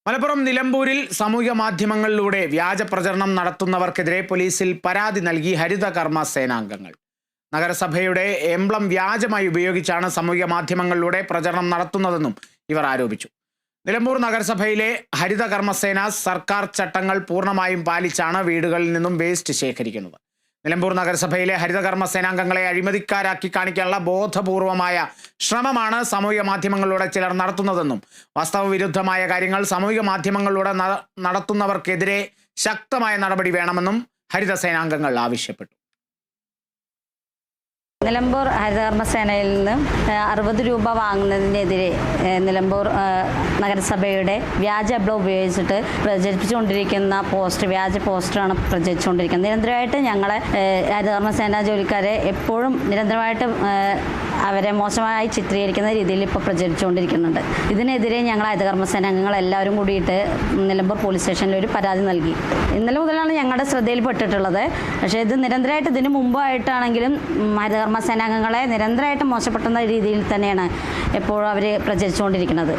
മലപ്പുറം നിലമ്പൂരിൽ സാമൂഹിക മാധ്യമങ്ങളിലൂടെ വ്യാജ പ്രചരണം നടത്തുന്നവർക്കെതിരെ പോലീസിൽ പരാതി നൽകി ഹരിത കർമ്മ സേനാംഗങ്ങൾ. നഗരസഭയുടെ എംബ്ലം വ്യാജമായി ഉപയോഗിച്ചാണ് സാമൂഹിക മാധ്യമങ്ങളിലൂടെ പ്രചരണം നടത്തുന്നതെന്നും ഇവർ ആരോപിച്ചു. നിലമ്പൂർ നഗരസഭയിലെ ഹരിത കർമ്മസേന സർക്കാർ ചട്ടങ്ങൾ പൂർണ്ണമായും പാലിച്ചാണ് വീടുകളിൽ നിന്നും വേസ്റ്റ് ശേഖരിക്കുന്നത്. നിലമ്പൂർ നഗരസഭയിലെ ഹരിതകർമ്മ സേനാംഗങ്ങളെ അഴിമതിക്കാരാക്കി കാണിക്കാനുള്ള ബോധപൂർവമായ ശ്രമമാണ് സാമൂഹിക മാധ്യമങ്ങളിലൂടെ ചിലർ നടത്തുന്നതെന്നും വാസ്തവവിരുദ്ധമായ കാര്യങ്ങൾ സാമൂഹിക മാധ്യമങ്ങളിലൂടെ നടത്തുന്നവർക്കെതിരെ ശക്തമായ നടപടി വേണമെന്നും ഹരിത സേനാംഗങ്ങൾ ആവശ്യപ്പെട്ടു. നിലമ്പൂർ ഹരിതകർമ്മസേനയിൽ നിന്ന് 60 രൂപ വാങ്ങുന്നതിനെതിരെ നിലമ്പൂർ നഗരസഭയുടെ വ്യാജ എംബ്ലം ഉപയോഗിച്ചിട്ട് പ്രചരിപ്പിച്ചുകൊണ്ടിരിക്കുന്ന വ്യാജ പോസ്റ്ററാണ് പ്രചരിച്ചുകൊണ്ടിരിക്കുന്നത്. നിരന്തരമായിട്ട് ഞങ്ങളെ ഹരിതകർമ്മസേന ജോലിക്കാരെ എപ്പോഴും നിരന്തരമായിട്ട് അവരെ മോശമായി ചിത്രീകരിക്കുന്ന രീതിയിൽ ഇപ്പോൾ പ്രചരിച്ചുകൊണ്ടിരിക്കുന്നുണ്ട്. ഇതിനെതിരെ ഞങ്ങൾ ഹരിതകർമ്മസേന അംഗങ്ങൾ എല്ലാവരും കൂടിയിട്ട് നിലമ്പൂർ പോലീസ് സ്റ്റേഷനിൽ ഒരു പരാതി നൽകി. ഇന്നലെ മുതലാണ് ഞങ്ങളുടെ ശ്രദ്ധയിൽപ്പെട്ടിട്ടുള്ളത്. പക്ഷേ ഇത് നിരന്തരമായിട്ട് ഇതിന് മുമ്പായിട്ടാണെങ്കിലും ഹരിതകർമ്മസേനാംഗങ്ങളെ നിരന്തരമായിട്ട് മോശപ്പെടുത്തുന്ന രീതിയിൽ തന്നെയാണ് എപ്പോഴും അവർ പ്രചരിച്ചുകൊണ്ടിരിക്കുന്നത്.